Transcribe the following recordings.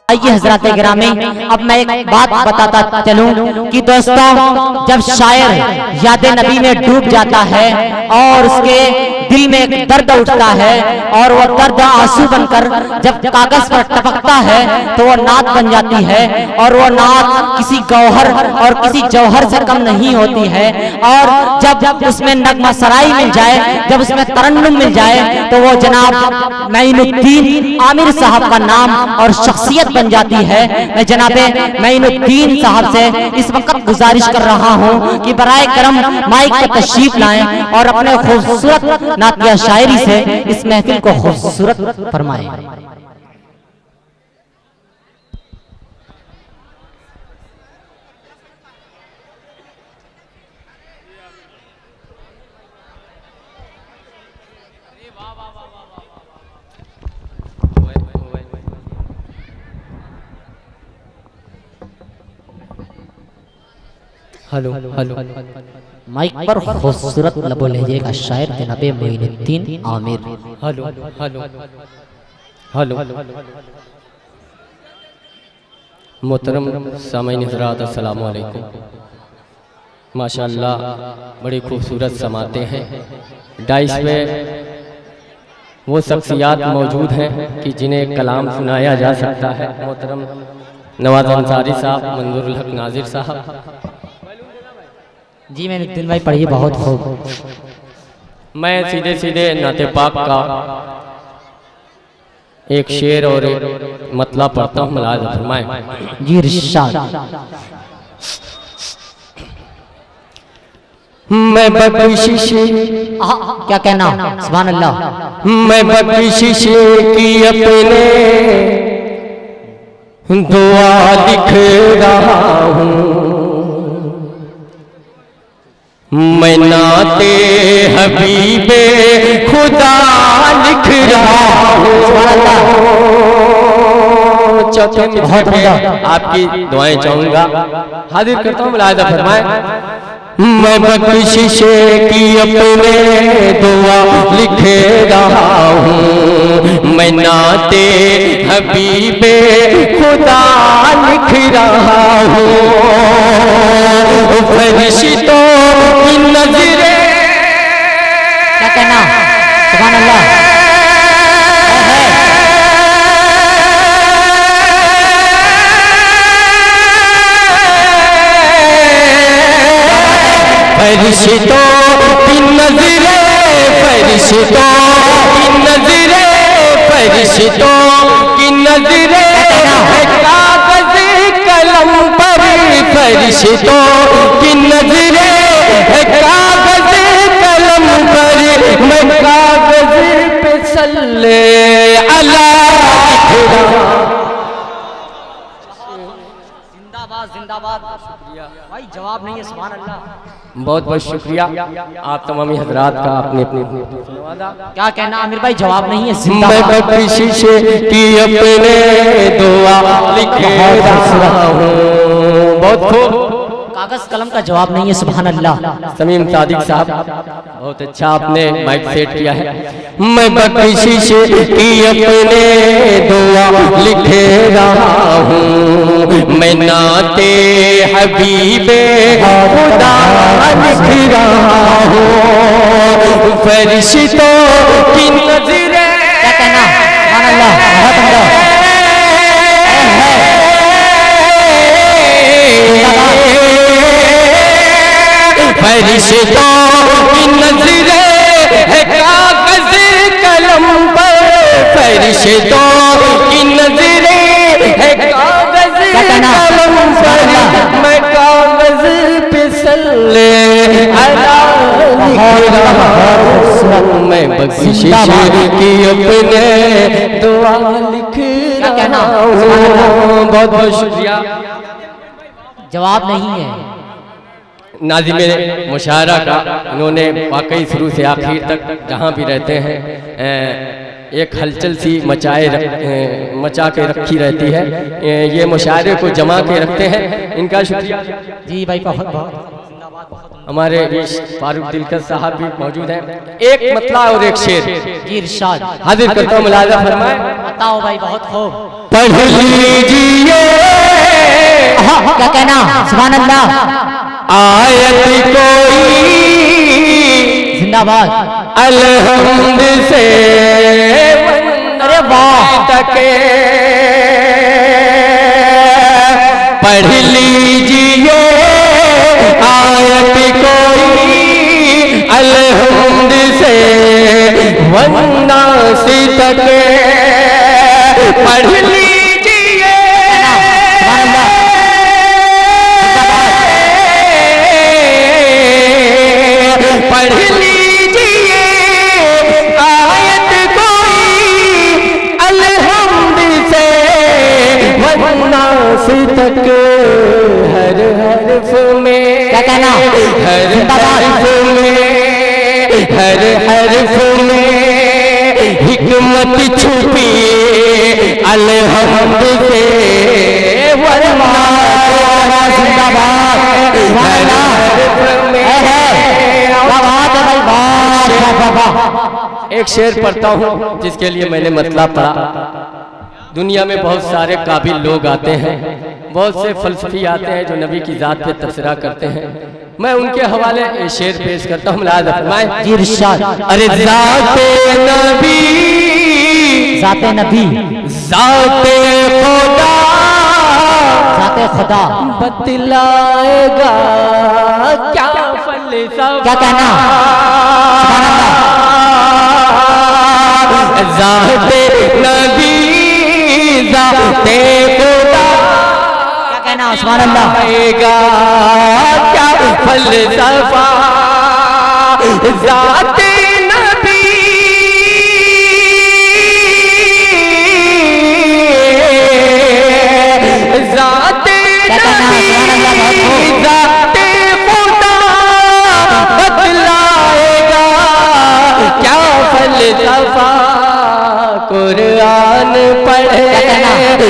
आइए हजरात गिरामी, अब मैं एक बात बताता चलूं कि दोस्तों, जब शायर याद नबी में डूब जाता है और उसके दिल में एक दर्द उठता है और वो दर्द आंसू बनकर जब कागज पर टपकता है तो वो नात बन जाती है, और वो नात किसी गौहर और किसी जौहर से कम नहीं होती है। और जब उसमें नगमा सराई मिल जाए, जब उसमें तरन्नुम मिल जाए, तो वो जनाब मोइनुद्दीन आमिर साहब का नाम और शख्सियत बन जाती है। मैं जनाबे मोइनुद्दीन साहब से इस वक्त गुजारिश कर रहा हूँ कि बराए करम माइक पर तशरीफ लाएं और अपने खूबसूरत नातिया शायरी से इस महफिल को खूबसूरत फरमाएं। हेलो हेलो माइक पर खूबसूरत लबो लहजे का शायर जनाब Moinuddin Aamir. Hello hello hello मोहतरम सामईन हज़रात, अस्सलामु अलैकुम। माशाअल्लाह बड़ी खूबसूरत समाते हैं। डाइस पे वो शख्सियात मौजूद हैं कि जिन्हें कलाम सुनाया जा सकता है। मोहतरम नवाज अंसारी साहब, मंजूरुल हक नाजिर साहब। जी मोइनुद्दीन भाई पढ़िए, बहुत खूब। मैं सीधे सीधे नाते पाक का एक शेर और एक मतलब पढ़ता हूँ, मुलाहिज़ा फरमाएं। जी इरशाद। मैं बख्शिश क्या कहना, सुभान अल्लाह। मैं बख्शिश की अपने दुआ लिख रहा हूँ, मैं नाते हबीबे खुदा लिख रहा हूँ। चौथे में आपकी दुआएं चाहूंगा, हाजिर करता हूँ, मुलाहिज़ा फरमाएं। मैं बख्शिश की अपने दुआ लिख रहा हूँ, मैं नाते हबीबे खुदा लिख रहा हूँ। फरिश्तों की नजरे, क्या कहना, सुभान अल्लाह। फरिश्तों की नजरे, फरिश्तों की नजरे, फरिश्तों की नजरे कागज कलम पर, फरिश्तों की नजरे कागज कलम पर, मैं कागज पे सल्ले अला। जिंदाबाद जिंदाबाद। भाई जवाब नहीं है, सुभान अल्लाह। बहुत बहुत शुक्रिया आप तमामी हजरात का। अपने अपने क्या कहना आमिर भाई, जवाब नहीं है। मैं बख्शिश की अपने दुआ लिख रहा हूँ। बहुत खूब, कागज कलम का जवाब नहीं है, सुभान अल्लाह। समीम सादिक साहब, बहुत अच्छा आपने माइक सेट किया है। मैं बख्शिश की अपने दुआ लिख रहा हूँ, मैं नाते हबीबे खुदा लिख रहा हूँ। फरिश्तों की नजरे, क्या कहना, सुभान अल्लाह, बहुत अल्लाह। फरिश्तों की नजरे है कागज कलम पर, फरिश्तों की नजरे है कागज कलम पर, मैं कागज पे सल्ले अला लिख रहा हूँ। मैं बख्शिश की अपने दुआ लिख रहा हूँ। बहुत बहुत शुक्रिया। जवाब नहीं है। नाज़िम मुशायरा का इन्होंने वाकई शुरू से आखिर तक जहाँ भी रहते हैं एक हलचल सी मचा के रखी रहती है। ये मुशायरे को जमा के रखते हैं। इनका शुक्रिया। जी भाई बहुत बहुत। हमारे फारूक दिलकश साहब भी मौजूद हैं। एक मतला और एक शेर इरशाद हाजिर करता हूँ, मुलाजा फरमाए। बताओ भाई, बहुत खूब। पढ़ लीजिए, क्या कहना, सुभान अल्लाह। आयत कोई जिंदाबाद, अलहम्द से अरे वाह तके। पढ़ लीजिए आयत कोई अलहम्द से वन्नास तके। पढ़ लीजिए, पढ़ लीजिए आयत कोई अलहम्द से वन्नास तक। हर हर्फ में, क्या कहना, हर हर्फ में, हर हर्फ में हिकमत छुपी अलहम्द से वन्नास। जिंदाबाद, हर हर्फ में। एक शेर पढ़ता हूँ जिसके लिए मैंने मतलब पढ़ा। दुनिया में बहुत सारे काबिल लोग आते हैं, बहुत से फलसफी आते हैं जो नबी की जात पे तबसरा करते हैं। मैं उनके हवाले शेर पेश करता हूँ, मुलाजा फरमाएं। इरशाद। अरे जाते नबी, जाते नबी, जाते खुदा, जाते खुदा बतलाएगा क्या फलसफा। क्या कहना, जाते नबी, जाते खुदा, क्या कहना, सुभान अल्लाह। आएगा क्या फलसफा। जाते नबी, जाते नबी, जाते खुदा बतलाएगा क्या फलसफा। कुरान पढ़े,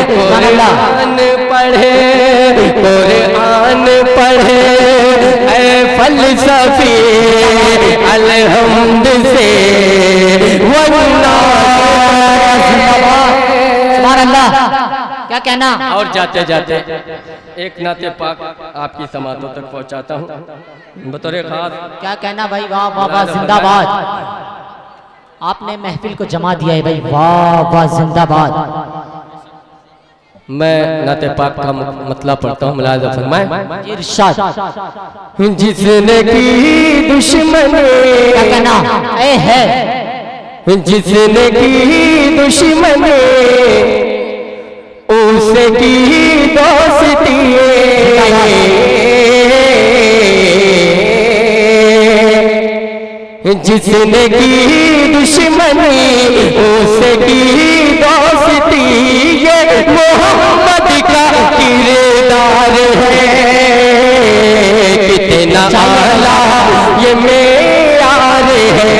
कुरान पढ़े, कुरान पढ़े ऐ फलसफी अलहम्द से वन्नास। सुभान अल्लाह। क्या कहना, और जाते जाते एक नाते पाक आपकी समातों तक पहुंचाता हूँ बतौर खास। क्या कहना भाई, वाह वाह वाह, जिंदाबाद। आपने महफिल को जमा दिया है भाई, वाह वाह, जिंदाबाद। मैं नाते पाक का मतलब पढ़ता हूँ, मुलाजा फरमाएं। इरशाद। जिसने की दुश्मनी, क्या कहना, ए है, जिसने की दुश्मनी उसे की दोस्ती। जिसने की दुश्मनी उसे की दोस्ती। ये मोहम्मद का किरदार है, कितना आला ये मेयार है,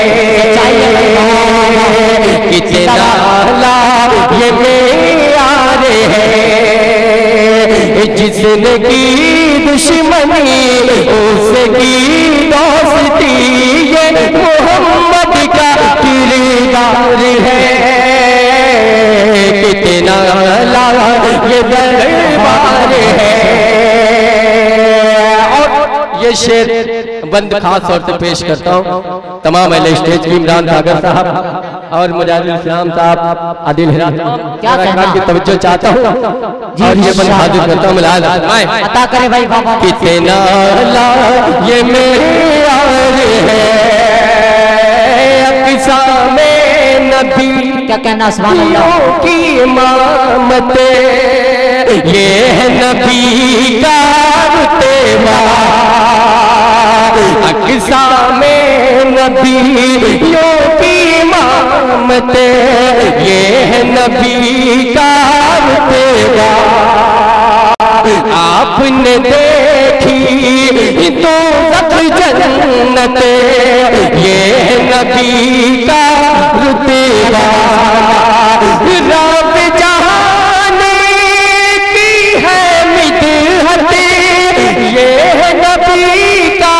कितना आला ये मेयार है। जिसने की दुश्मनी उसे की दोस्ती। ये मोहम्मद का किरदार है, कितना आला ये दरबार है। और ये शेर बंद खास तौर से पेश करता हूँ तमाम अहले स्टेज की, इमरान सागर साहब और मुजाहिदुल इस्लाम साहब, आदिल हिरात क्या कहना की तवज्जो चाहता हूँ और ये बंद हाजिर करता हूँ। मुलाजा फरमाएं। अता करे भाई, वाह वाह। कितना आला ये मेयार है, अक़सा में नबी। क्या कहना, सुभान अल्लाह। की इमामत ये है नबी का रुतबा। अक़सा में नबियों की इमामत ये है नबी का रुतबा। आपने देखी तो जन्नत ये है नबी का रुतबा। रब जहाने की है मिदहत ये है नबी का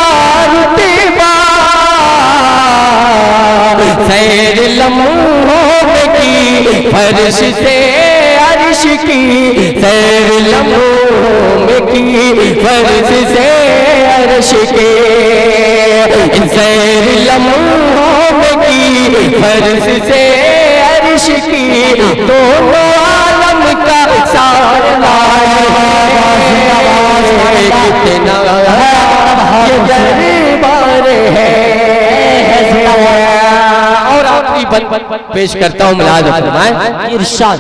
फर्श से अर्श की सैर लम्हों में की, फर्श से अर्श के सैर लम्हों में की, फर्श से अर्श की दोनों आलम का सारा कितना ये दरबार है। और आखिरी बंद पेश करता हूँ, मुलाज़ फरमाएं इरशाद।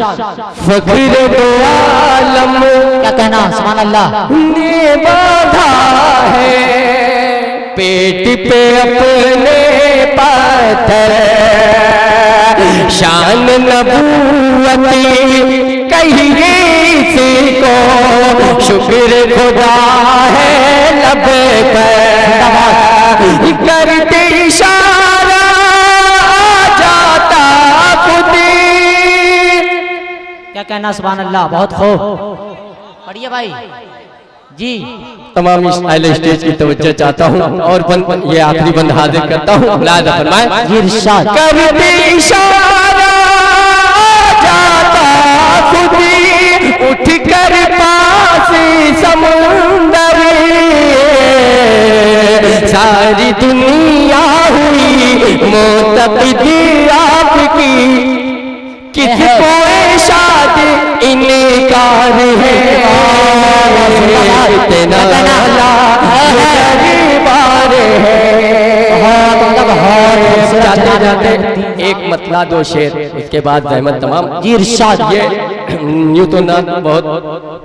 फख्र दो आलम क्या कहना, सुभान अल्लाह। ने बांधा है पेट पे अपने पत्थर, शान नबूवती कहिए इसी को, शुक्र खुदा है लब पर करते इशारा जाता खुदी। क्या कहना, सुभान अल्लाह, बहुत खूब, पढ़िए भाई जी। तमाम अहले स्टेज की तवज्जो चाहता हूँ और ये आखिरी बंद हाजिर करता हूँ, मुलाज़ फरमाएं इरशाद। करते इशारा जाता खुदी, उठ कर पास समुंदर, सारी दुनिया हुई मोतक़दी आपकी, किसको इरशाद इनकार है, इतना दरबार है। जाते जाते एक मतला दो शेर, उसके बाद रहमत तमाम। इरशाद। ये यूँ तो ना बहुत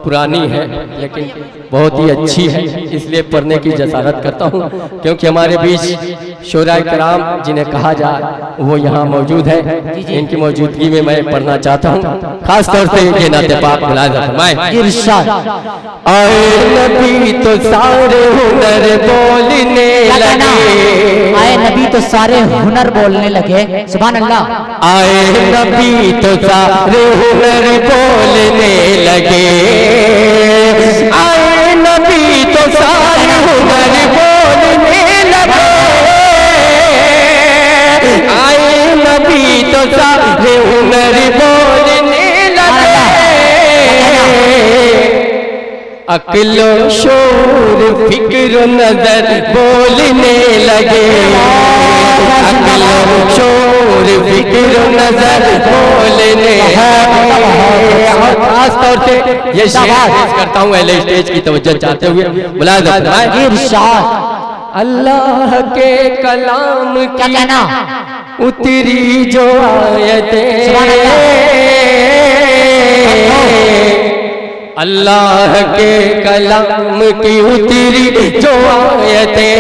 पुरानी है लेकिन बहुत ही अच्छी है, इसलिए पढ़ने की जसारत करता हूँ क्योंकि हमारे बीच शोराए कराम जिन्हें कहा जाए वो यहाँ मौजूद है। इनकी मौजूदगी में मैं पढ़ना चाहता हूँ, खास तौर से ये नाते पाक मुलाज़ फरमाएं। इरशाद। आए नबी तो सारे हुनर बोलने लगे, आए नबी तो सारे हुनर बोलने लगे, सुभान अल्लाह। आए नबी तो सारे हुनर बोलने लगे, आए नबी तो सारे हुनर बोलने लगे, आए नबी तो सारे हुनर बोलने लगे, अक्ल शोर फिक्र नजर बोलने लगे, अक्ल शोर फिक्र नजर बोलने। और खास तौर से ये शेर पेश करता हूँ अहले स्टेज की तवज्जो चाहते हुए, मुलाज़ फरमाएं इरशाद। अल्लाह के कलाम क्या कहना, उतरी जो आयतें, अल्लाह के कलाम की उतरी जो आयतें,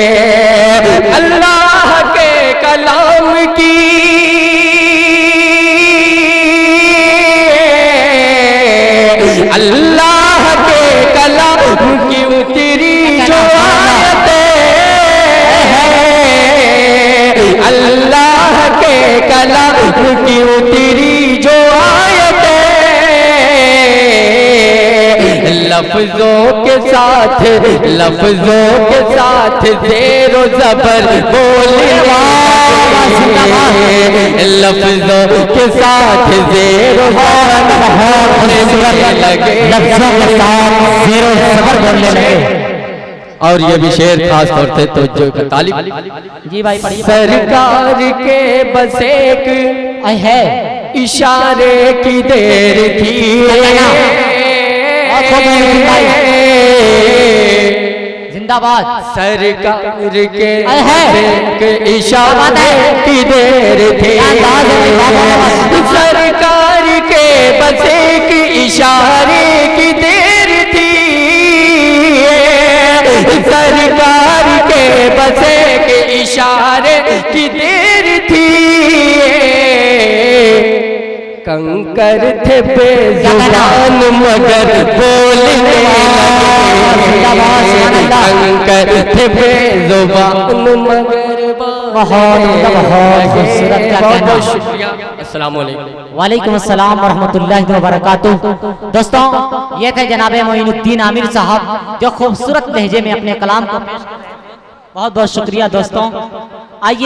अल्लाह के कलाम की अल्लाह के कलाम की उतरी जो आयतें, अल्लाह के कलाम की उतरी जो आयतें, लफ्जों के साथ ज़ेरो ज़बर बोलने, लफ्जों के साथ ज़ेरो ज़बर बोलने लगे। और ये भी शेर खास तौर से तो जो तालिब जी भाई पढ़िए। सरकार के बस एक है इशारे की देर थी, जिंदाबाद। सरकार के एक इशारे की देर थी, सरकार के बस एक इशारे की देर थी, सरकार के बस एक इशारे की देर थी, कंकर थे बेजुबान मगर बोलने लगे, कंकर थे बेजुबान मगर बहुत खूबसूरत। बहुत शुक्रिया। अस्सलाम वालेकुम। वालेकुम अस्सलाम व रहमतुल्लाहि व बरकातुहू। दोस्तों ये थे जनाबे मोइनुद्दीन आमिर साहब जो खूबसूरत लहजे में अपने कलाम को पेश कर रहे हैं। बहुत बहुत शुक्रिया दोस्तों। आइए